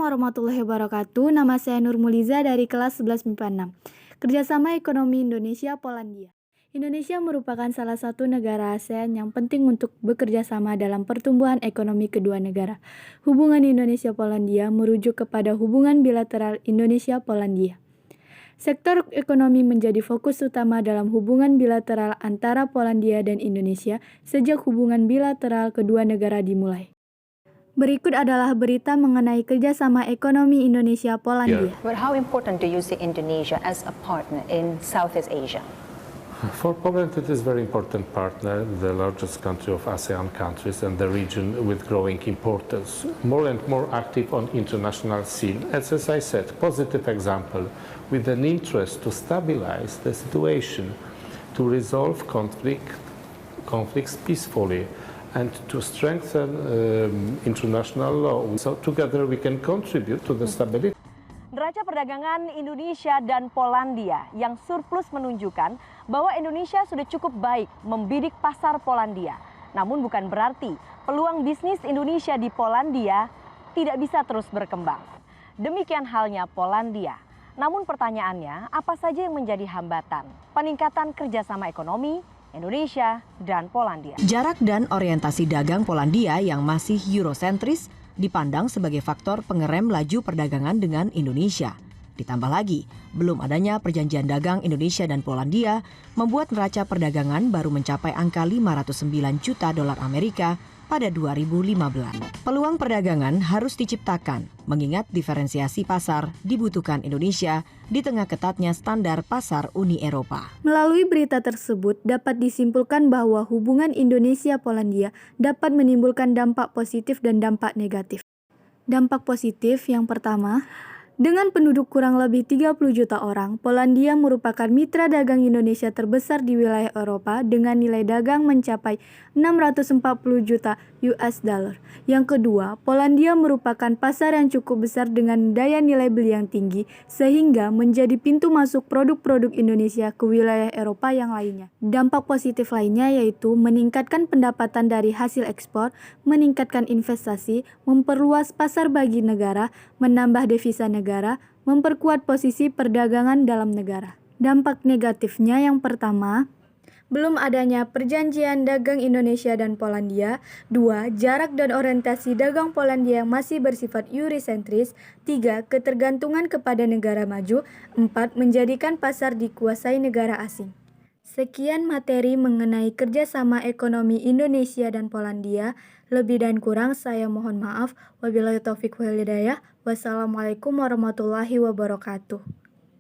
warahmatullahi wabarakatuh. Nama saya Nur Muliza dari kelas 11 MIPA 6. Kerjasama Ekonomi Indonesia-Polandia. Indonesia merupakan salah satu negara ASEAN yang penting untuk bekerja sama dalam pertumbuhan ekonomi kedua negara. Hubungan Indonesia-Polandia merujuk kepada hubungan bilateral Indonesia-Polandia. Sektor ekonomi menjadi fokus utama dalam hubungan bilateral antara Polandia dan Indonesia sejak hubungan bilateral kedua negara dimulai. Berikut adalah berita mengenai kerjasama ekonomi Indonesia-Polandia. But how important do you see Indonesia as a partner in Southeast Asia? For Poland, it is a very important partner, the largest country of ASEAN countries and the region with growing importance. More and more active on international scene. As I said, positive example with an interest to stabilize the situation, to resolve conflicts peacefully, and to strengthen international law. So together we can contribute to the stability. Neraca perdagangan Indonesia dan Polandia yang surplus menunjukkan bahwa Indonesia sudah cukup baik membidik pasar Polandia. Namun bukan berarti peluang bisnis Indonesia di Polandia tidak bisa terus berkembang. Demikian halnya Polandia. Namun pertanyaannya, apa saja yang menjadi hambatan peningkatan kerjasama ekonomi Indonesia dan Polandia? Jarak dan orientasi dagang Polandia yang masih Eurosentris dipandang sebagai faktor pengerem laju perdagangan dengan Indonesia. Ditambah lagi, belum adanya perjanjian dagang Indonesia dan Polandia membuat neraca perdagangan baru mencapai angka 509 juta dolar Amerika pada 2015. Peluang perdagangan harus diciptakan, mengingat diferensiasi pasar dibutuhkan Indonesia di tengah ketatnya standar pasar Uni Eropa. Melalui berita tersebut dapat disimpulkan bahwa hubungan Indonesia-Polandia dapat menimbulkan dampak positif dan dampak negatif. Dampak positif yang pertama, dengan penduduk kurang lebih 30 juta orang, Polandia merupakan mitra dagang Indonesia terbesar di wilayah Eropa dengan nilai dagang mencapai 640 juta US dollar. Yang kedua, Polandia merupakan pasar yang cukup besar dengan daya nilai beli yang tinggi sehingga menjadi pintu masuk produk-produk Indonesia ke wilayah Eropa yang lainnya. Dampak positif lainnya yaitu meningkatkan pendapatan dari hasil ekspor, meningkatkan investasi, memperluas pasar bagi negara, menambah devisa negara, memperkuat posisi perdagangan dalam negara. Dampak negatifnya yang pertama, belum adanya perjanjian dagang Indonesia dan Polandia. 2. Jarak dan orientasi dagang Polandia yang masih bersifat eurosentris. 3. Ketergantungan kepada negara maju. 4. Menjadikan pasar dikuasai negara asing. Sekian materi mengenai kerjasama ekonomi Indonesia dan Polandia. Lebih dan kurang saya mohon maaf. Wabillahi taufiq wal hidayah. Wassalamualaikum warahmatullahi wabarakatuh.